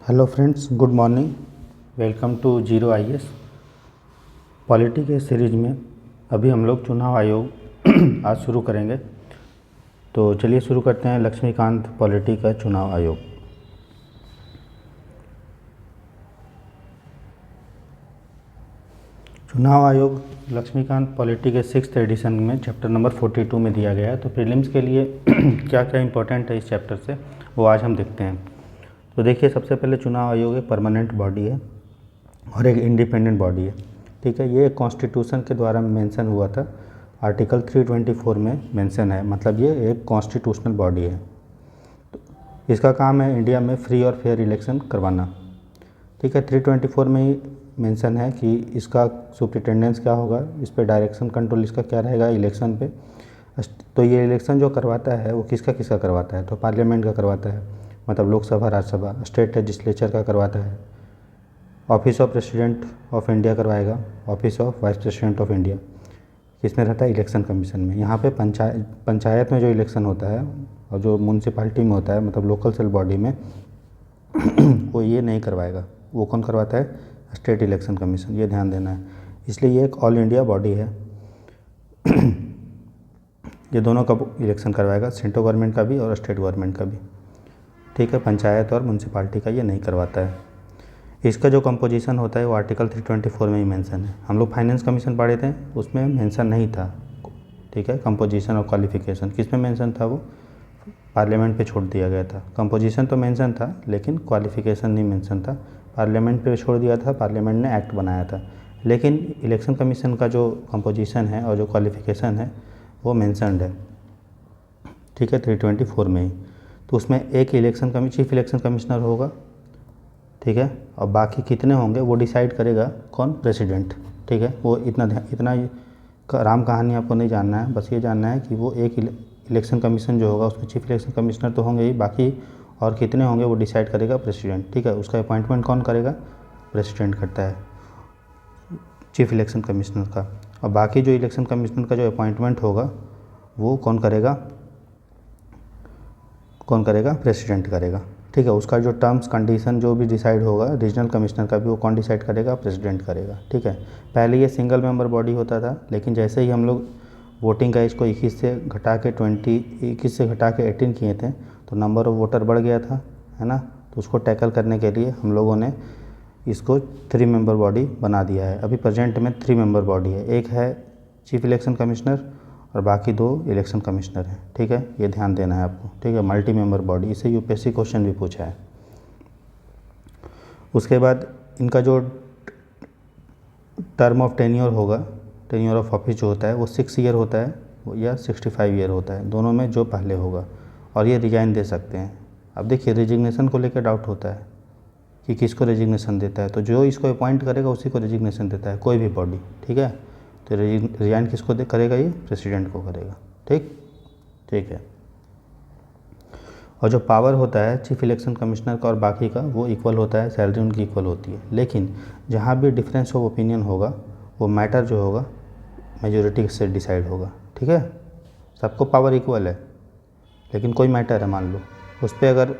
Hello friends, good morning. Welcome to zero IAS polity के series में अभी हम लोग चुनाव आयोग आज शुरू करेंगे। तो चलिए शुरू करते हैं लक्ष्मीकांत पॉलिटी का चुनाव आयोग। चुनाव आयोग लक्ष्मीकांत पॉलिटी के 6th एडिशन में चैप्टर नंबर 42 में दिया गया है। तो प्रीलिम्स के लिए क्या क्या इंपॉर्टेंट है इस चैप्टर से वो आज हम देखते हैं। तो देखिए, सबसे पहले चुनाव आयोग एक परमानेंट बॉडी है और एक इंडिपेंडेंट बॉडी है। ठीक है, ये कॉन्स्टिट्यूशन के द्वारा मेंशन हुआ था, आर्टिकल 324 में मेंशन है, मतलब ये एक कॉन्स्टिट्यूशनल बॉडी है। तो इसका काम है इंडिया में फ्री और फेयर इलेक्शन करवाना। ठीक है, 324 में ही मेंशन है कि इसका सुपरिटेंडेंस क्या होगा, इस पर डायरेक्शन कंट्रोल इसका क्या रहेगा इलेक्शन पे। तो ये इलेक्शन जो करवाता है वो किसका किसका करवाता है, तो पार्लियामेंट का करवाता है, मतलब लोकसभा राज्यसभा, स्टेट लेजिस्लेचर का करवाता है, office of president of India करवाएगा, office of vice president of India किसमें रहता है, इलेक्शन कमीशन में। यहाँ पे पंचायत में जो इलेक्शन होता है और जो म्यूनसिपाल्टी में होता है, मतलब लोकल सेल बॉडी में वो ये नहीं करवाएगा। वो कौन करवाता है, स्टेट इलेक्शन कमीशन। ये ध्यान देना है, इसलिए ये एक ऑल इंडिया बॉडी है। ये दोनों का इलेक्शन करवाएगा, सेंट्रल गवर्नमेंट का भी और स्टेट गवर्नमेंट का भी। ठीक है, पंचायत और म्यूनसिपाल्टी का ये नहीं करवाता है। इसका जो कंपोजिशन होता है वो आर्टिकल 324 में ही मेंशन है। हम लोग फाइनेंस कमीशन पढ़े थे, उसमें मेंशन नहीं था। ठीक है, कंपोजिशन और क्वालिफिकेशन किस में मेंशन था, वो पार्लियामेंट पे छोड़ दिया गया था। कंपोजिशन तो मेंशन था लेकिन क्वालिफिकेशन नहीं मेंशन था, पार्लियामेंट पे छोड़ दिया था, पार्लियामेंट ने एक्ट बनाया था। लेकिन इलेक्शन कमीशन का जो कंपोजिशन है और जो क्वालिफिकेशन है वो मेंशनड है। ठीक है, 324 में ही। तो उसमें एक चीफ इलेक्शन कमिश्नर होगा। ठीक है, और बाकी कितने होंगे वो डिसाइड करेगा कौन, प्रेसिडेंट। ठीक है, वो इतना राम कहानी आपको नहीं जानना है, बस ये जानना है कि वो एक इलेक्शन कमीशन जो होगा उसमें चीफ इलेक्शन कमिश्नर तो होंगे ही, बाकी और कितने होंगे वो डिसाइड करेगा प्रेसिडेंट। ठीक है, उसका अपॉइंटमेंट कौन करेगा, प्रेसिडेंट करता है चीफ इलेक्शन कमिश्नर का। और बाकी जो इलेक्शन कमिश्नर का जो अपॉइंटमेंट होगा वो कौन करेगा, प्रेसिडेंट करेगा। ठीक है, उसका जो टर्म्स कंडीशन जो भी डिसाइड होगा रीजनल कमिश्नर का भी, वो कौन डिसाइड करेगा, प्रेसिडेंट करेगा। ठीक है, पहले ये सिंगल मेंबर बॉडी होता था, लेकिन जैसे ही हम लोग वोटिंग का इसको 21 से घटा के 18 किए थे तो नंबर ऑफ़ वोटर बढ़ गया था, है ना। तो उसको टैकल करने के लिए हम लोगों ने इसको 3 मेंबर बॉडी बना दिया है। अभी प्रेजेंट में 3 मेंबर बॉडी है, एक है चीफ इलेक्शन कमिश्नर और बाकी 2 इलेक्शन कमिश्नर हैं। ठीक है, ये ध्यान देना है आपको। ठीक है, मल्टी मेंबर बॉडी, इसे यूपीएससी क्वेश्चन भी पूछा है। उसके बाद इनका जो टर्म ऑफ टेन्योर होगा, टेन्योर ऑफ ऑफिस जो होता है वो 6 ईयर होता है या 65 ईयर होता है, दोनों में जो पहले होगा। और ये रिजाइन दे सकते हैं। अब देखिए, रिजिग्नेशन को लेकर डाउट होता है कि किसको रेजिग्नेशन देता है, तो जो इसको अपॉइंट करेगा उसी को रेजिग्नेशन देता है, कोई भी बॉडी। ठीक है, तो रिजाइन किसको करेगा, ये प्रेसिडेंट को करेगा। ठीक है। और जो पावर होता है चीफ इलेक्शन कमिश्नर का और बाकी का वो इक्वल होता है, सैलरी उनकी इक्वल होती है। लेकिन जहाँ भी डिफरेंस ऑफ ओपिनियन होगा वो मैटर जो होगा मेजोरिटी से डिसाइड होगा। ठीक है, सबको पावर इक्वल है लेकिन कोई मैटर है, मान लो उस पर अगर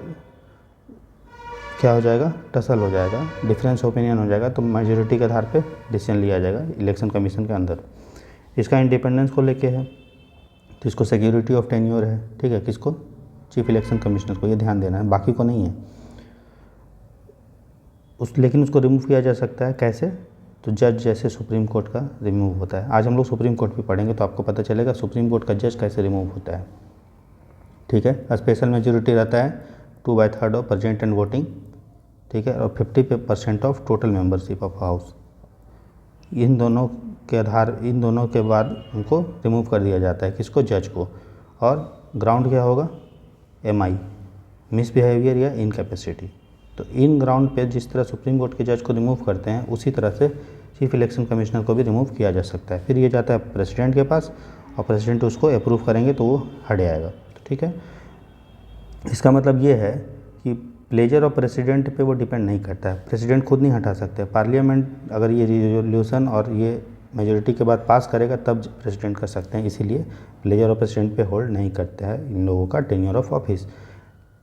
क्या हो जाएगा, टसल हो जाएगा, डिफरेंस ओपिनियन हो जाएगा, तो मेजोरिटी के आधार पे डिसीजन लिया जाएगा इलेक्शन कमीशन के अंदर। इसका इंडिपेंडेंस को लेके है, तो इसको सिक्योरिटी ऑफ टेन्योर है। ठीक है, किसको, चीफ इलेक्शन कमिश्नर को, ये ध्यान देना है, बाकी को नहीं है। लेकिन उसको रिमूव किया जा सकता है, कैसे, तो जज जैसे सुप्रीम कोर्ट का रिमूव होता है। आज हम लोग सुप्रीम कोर्ट भी पढ़ेंगे तो आपको पता चलेगा सुप्रीम कोर्ट का जज कैसे रिमूव होता है। ठीक है, स्पेशल मेजोरिटी रहता है 2/3 ऑफ प्रेजेंट एंड वोटिंग। ठीक है, और 50% of total membership of house. इन दोनों के बाद उनको रिमूव कर दिया जाता है, किसको, जज को। और ग्राउंड क्या होगा, MI, मिसबिहेवियर या इनकैपेसिटी। तो इन ग्राउंड पे जिस तरह सुप्रीम कोर्ट के जज को रिमूव करते हैं उसी तरह से चीफ इलेक्शन कमिश्नर को भी रिमूव किया जा सकता है। फिर ये जाता है प्रेसिडेंट के पास और प्रेसिडेंट उसको अप्रूव करेंगे तो वो हट जाएगा। ठीक है, इसका मतलब ये है कि प्लेजर ऑफ प्रेसिडेंट पे वो डिपेंड नहीं करता है, प्रेसिडेंट खुद नहीं हटा सकते। पार्लियामेंट अगर ये रिजोल्यूशन और ये मेजोरिटी के बाद पास करेगा तब प्रेसिडेंट कर सकते हैं, इसीलिए प्लेजर ऑफ प्रेसिडेंट पे होल्ड नहीं करते हैं इन लोगों का टेन्योर ऑफ ऑफिस।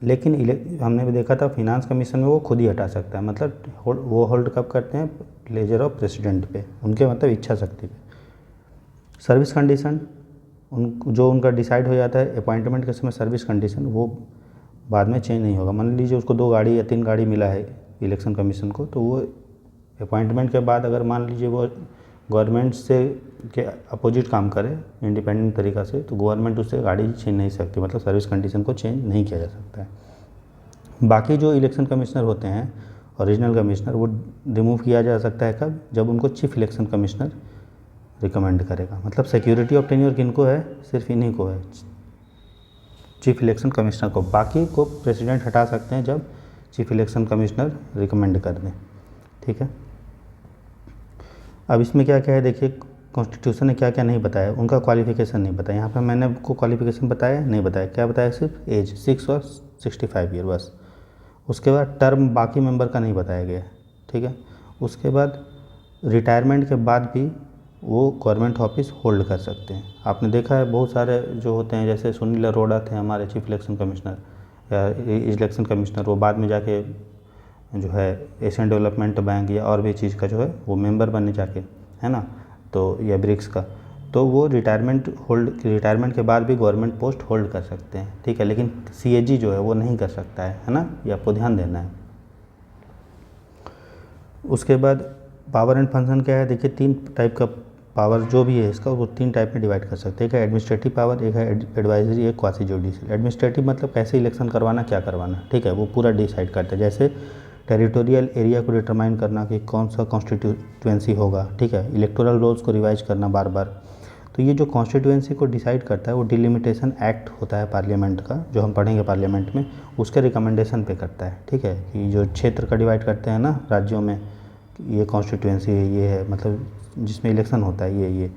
लेकिन हमने भी देखा था फिनांस कमीशन में वो खुद ही हटा सकता है, मतलब वो होल्ड कब करते हैं, प्लेजर ऑफ प्रेसिडेंट पे, उनके मतलब इच्छा शक्ति पे। सर्विस कंडीशन जो उनका डिसाइड हो जाता है अपॉइंटमेंट के समय, सर्विस कंडीशन वो बाद में चेंज नहीं होगा। मान लीजिए उसको 2 गाड़ी या 3 गाड़ी मिला है इलेक्शन कमीशन को, तो वो अपॉइंटमेंट के बाद अगर मान लीजिए वो गवर्नमेंट से के अपोजिट काम करे इंडिपेंडेंट तरीक़ा से, तो गवर्नमेंट उससे गाड़ी छीन नहीं सकती, मतलब सर्विस कंडीशन को चेंज नहीं किया जा सकता है। बाकी जो इलेक्शन कमिश्नर होते हैं ओरिजिनल कमिश्नर, वो रिमूव किया जा सकता है कब, जब उनको चीफ इलेक्शन कमिश्नर रिकमेंड करेगा। मतलब सिक्योरिटी ऑफ टेन्योर किनको है, सिर्फ इन्हीं को है, चीफ इलेक्शन कमिश्नर को। बाकी को प्रेसिडेंट हटा सकते हैं जब चीफ इलेक्शन कमिश्नर रिकमेंड कर दें, ठीक है। अब इसमें क्या क्या है देखिए, कॉन्स्टिट्यूशन ने क्या क्या नहीं बताया, उनका क्वालिफिकेशन नहीं बताया। यहाँ पर मैंने आपको क्वालिफिकेशन बताया नहीं बताया, क्या बताया, सिर्फ एज 6 और 65 ईयर बस। उसके बाद टर्म बाकी मेंबर का नहीं बताया गया, ठीक है। उसके बाद रिटायरमेंट के बाद भी वो गवर्नमेंट ऑफिस होल्ड कर सकते हैं। आपने देखा है बहुत सारे जो होते हैं, जैसे सुनील अरोड़ा थे हमारे चीफ इलेक्शन कमिश्नर या इलेक्शन कमिश्नर, वो बाद में जाके जो है एशियन डेवलपमेंट बैंक या और भी चीज़ का जो है वो मेंबर बने जाके, है ना, तो या ब्रिक्स का, तो वो रिटायरमेंट के बाद भी गवर्नमेंट पोस्ट होल्ड कर सकते हैं, ठीक है। लेकिन सीएजी जो है वो नहीं कर सकता है ना, ये आपको ध्यान देना है। उसके बाद पावर एंड फंक्शन क्या है, देखिए 3 टाइप का पावर जो भी है इसका, वो 3 टाइप में डिवाइड कर सकते हैं। एक है एडमिनिस्ट्रेटिव पावर, एक है एडवाइजरी, एक क्वासी जुडिशियल। एडमिनिस्ट्रेटिव मतलब कैसे इलेक्शन करवाना, क्या करवाना, ठीक है, वो पूरा डिसाइड करता है। जैसे टेरिटोरियल एरिया को डिटरमाइन करना कि कौन सा कॉन्स्टिट्यूएंसी होगा, ठीक है, इलेक्टोरल रोल्स को रिवाइज करना बार बार। तो ये जो कॉन्स्टिट्यूएंसी को डिसाइड करता है वो डिलिमिटेशन एक्ट होता है पार्लियामेंट का, जो हम पढ़ेंगे पार्लियामेंट में, उसके रिकमेंडेशन पे करता है, ठीक है। कि जो क्षेत्र का डिवाइड करते हैं ना राज्यों में, ये कॉन्स्टिट्यूएंसी है, ये है, मतलब जिसमें इलेक्शन होता है ये,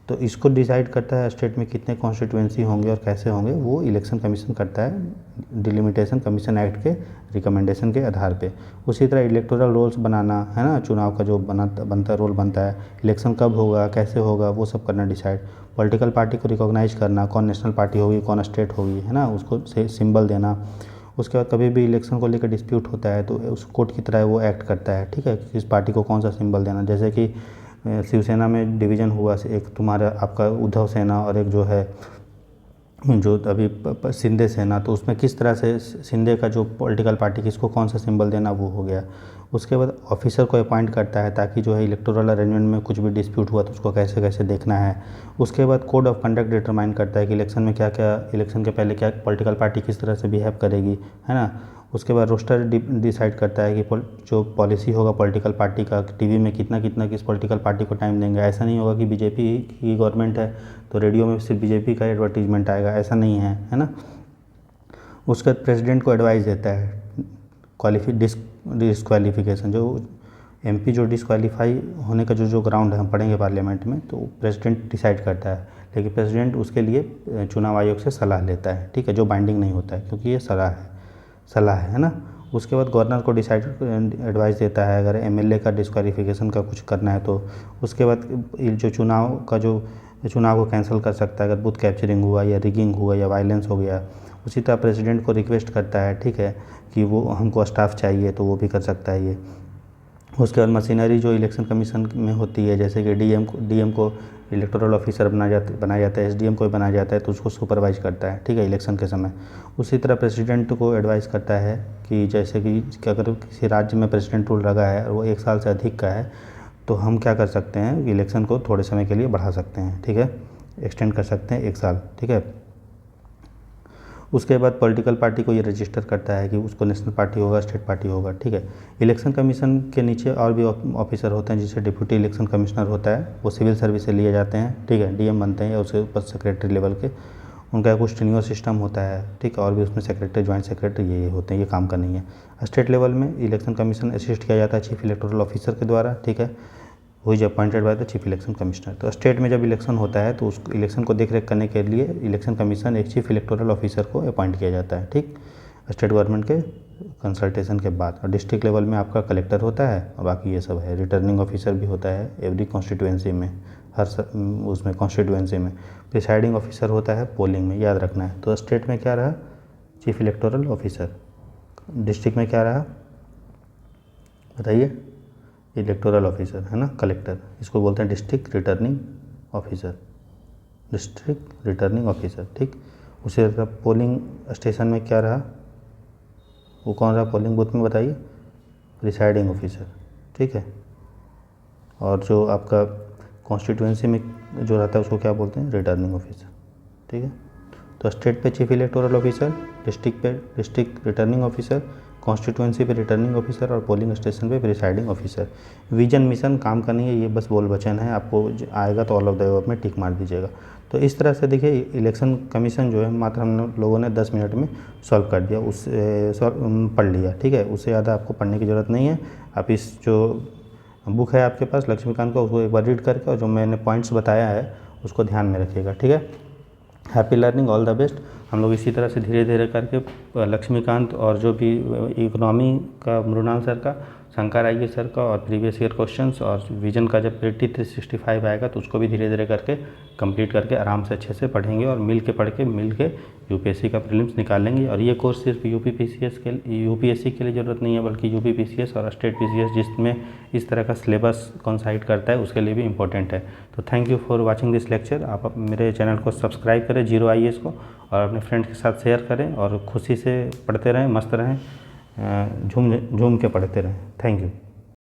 तो इसको डिसाइड करता है स्टेट में कितने कॉन्स्टिट्यूएंसी होंगे और कैसे होंगे, वो इलेक्शन कमीशन करता है डिलिमिटेशन कमीशन एक्ट के रिकमेंडेशन के आधार पे। उसी तरह इलेक्टोरल रोल्स बनाना है ना, चुनाव का जो बनता रोल बनता है, इलेक्शन कब होगा, कैसे होगा, वो सब करना डिसाइड। पॉलिटिकल पार्टी को रिकॉग्नाइज करना, कौन नेशनल पार्टी होगी, कौन स्टेट होगी, है ना, उसको सिंबल देना। उसके बाद कभी भी इलेक्शन को लेकर डिस्प्यूट होता है तो उस कोर्ट की तरह वो एक्ट करता है, ठीक है, किस पार्टी को कौन सा सिंबल देना। जैसे कि शिवसेना में डिवीज़न हुआ, एक तुम्हारा आपका उद्धव सेना और एक जो है जो अभी शिंदे सेना, तो उसमें किस तरह से शिंदे का जो पॉलिटिकल पार्टी किसको कौन सा सिंबल देना वो हो गया। उसके बाद ऑफिसर को अपॉइंट करता है ताकि जो है इलेक्टोरल अरेंजमेंट में कुछ भी डिस्प्यूट हुआ तो उसको कैसे कैसे देखना है। उसके बाद कोड ऑफ कंडक्ट डिटरमाइन करता है कि इलेक्शन में क्या क्या, इलेक्शन के पहले क्या पॉलिटिकल पार्टी किस तरह से बिहेव करेगी, है ना। उसके बाद रोस्टर डिसाइड करता है कि जो पॉलिसी होगा पॉलिटिकल पार्टी का, टीवी में कितना कितना किस पॉलिटिकल पार्टी को टाइम देंगे। ऐसा नहीं होगा कि बीजेपी की गवर्नमेंट है तो रेडियो में सिर्फ बीजेपी का एडवर्टीजमेंट आएगा, ऐसा नहीं है ना। उसके बाद प्रेसिडेंट को एडवाइस देता है डिस्क्वालिफिकेशन, जो एमपी जो डिस्क्वालीफाई होने का जो ग्राउंड है हम पढ़ेंगे पार्लियामेंट में, तो प्रेसिडेंट डिसाइड करता है। लेकिन प्रेसिडेंट उसके लिए चुनाव आयोग से सलाह लेता है, ठीक है, जो बाइंडिंग नहीं होता है क्योंकि ये सलाह है ना। उसके बाद गवर्नर को एडवाइस देता है अगर एमएलए का डिस्क्वालिफिकेशन का कुछ करना है तो। उसके बाद जो चुनाव को कैंसिल कर सकता है अगर बूथ कैप्चरिंग हुआ या रिगिंग हुआ या वायलेंस हो गया। उसी तरह प्रेसिडेंट को रिक्वेस्ट करता है, ठीक है, कि वो हमको स्टाफ चाहिए तो वो भी कर सकता है ये। उसके बाद मशीनरी जो इलेक्शन कमीशन में होती है, जैसे कि डीएम को इलेक्टोरल ऑफिसर बनाया जाता है, एसडीएम को बनाया जाता है तो उसको सुपरवाइज करता है, ठीक है, इलेक्शन के समय। उसी तरह प्रेसिडेंट को एडवाइस करता है कि जैसे कि अगर किसी राज्य में प्रेसिडेंट रूल लगा है और वो 1 साल से अधिक का है तो हम क्या कर सकते हैं, इलेक्शन को थोड़े समय के लिए बढ़ा सकते हैं, ठीक है, एक्सटेंड कर सकते हैं 1 साल, ठीक है। उसके बाद पॉलिटिकल पार्टी को ये रजिस्टर करता है कि उसको नेशनल पार्टी होगा, स्टेट पार्टी होगा, ठीक है। इलेक्शन कमीशन के नीचे और भी ऑफिसर होते हैं जिसे डिप्यूटी इलेक्शन कमिश्नर होता है, वो सिविल सर्विस से लिए जाते हैं, ठीक है, डीएम बनते हैं या उसके ऊपर सेक्रेटरी लेवल के। उनका कुछ टेन्योर सिस्टम होता है, ठीक है, और भी उसमें सेक्रेटरी, ज्वाइंट सेक्रेटरी ये होते हैं, ये काम का नहीं है। स्टेट लेवल में इलेक्शन कमीशन असिस्ट किया जाता है चीफ इलेक्टोरल ऑफिसर के द्वारा, ठीक है, वो is appointed by the chief election commissioner. तो स्टेट में जब इलेक्शन होता है तो उस इलेक्शन को देखरेख करने के लिए इलेक्शन कमीशन एक चीफ इलेक्टोरल ऑफिसर को अपॉइंट किया जाता है, ठीक, स्टेट गवर्नमेंट के कंसल्टेशन के बाद। और डिस्ट्रिक्ट लेवल में आपका कलेक्टर होता है और बाकी ये सब है। रिटर्निंग ऑफिसर भी होता है एवरी कॉन्स्टिट्यूएंसी में, उसमें कॉन्स्टिट्यूएंसी में। प्रिसाइडिंग ऑफिसर होता है पोलिंग में, याद रखना है। तो स्टेट में क्या रहा, चीफ इलेक्टोरल ऑफिसर। डिस्ट्रिक्ट में क्या रहा बताइए, इलेक्टोरल ऑफिसर है ना, कलेक्टर, इसको बोलते हैं district returning officer, district returning officer. ठीक, उसी तरह पोलिंग स्टेशन में क्या रहा, वो कौन रहा पोलिंग बूथ में बताइए, प्रिसाइडिंग ऑफिसर। ठीक है, और जो आपका कॉन्स्टिट्यूएंसी में जो रहता है उसको क्या बोलते हैं, रिटर्निंग ऑफिसर। ठीक है, तो स्टेट पे चीफ इलेक्टोरल ऑफिसर, डिस्ट्रिक्ट पे डिस्ट्रिक्ट रिटर्निंग ऑफिसर, कॉन्स्टिट्यूएंसी पे रिटर्निंग ऑफिसर और पोलिंग स्टेशन पे प्रिसाइडिंग ऑफिसर। विजन मिशन काम का नहीं है, ये बस बोल वचन है, आपको आएगा तो ऑल ऑफ द अबव में टिक मार दीजिएगा। तो इस तरह से देखिए इलेक्शन कमीशन जो है मात्र हम लोगों ने 10 मिनट में सॉल्व कर दिया, उससे पढ़ लिया। ठीक है, उससे ज़्यादा आपको पढ़ने की ज़रूरत नहीं है। आप इस जो बुक है आपके पास लक्ष्मीकांत का, उसको एक बार रीड करके और जो मैंने पॉइंट्स बताया है उसको ध्यान में रखिएगा। ठीक है, happy learning, all the best. हम लोग इसी तरह से धीरे धीरे करके लक्ष्मीकांत और जो भी इकोनॉमी का मृणाल सर का, शंकर आइए सर का और प्रीवियस ईयर क्वेश्चंस और विजन का जब 365 आएगा तो उसको भी धीरे धीरे करके कंप्लीट करके आराम से अच्छे से पढ़ेंगे और मिल के पढ़ के मिल के यूपीएससी का प्रीलिम्स निकालेंगे। और ये कोर्स सिर्फ यूपीएससी के लिए ज़रूरत नहीं है, बल्कि यूपीपीसीएस और स्टेट पीसीएस जिसमें इस तरह का सिलेबस कॉन्साइड करता है उसके लिए भी इंपॉर्टेंट है। तो thank you for watching this lecture. आप मेरे चैनल को सब्सक्राइब करें जीरो IAS को और अपने फ्रेंड्स के साथ शेयर करें और खुशी से पढ़ते रहें, मस्त रहें, झूम के पढ़ते रहें। Thank you.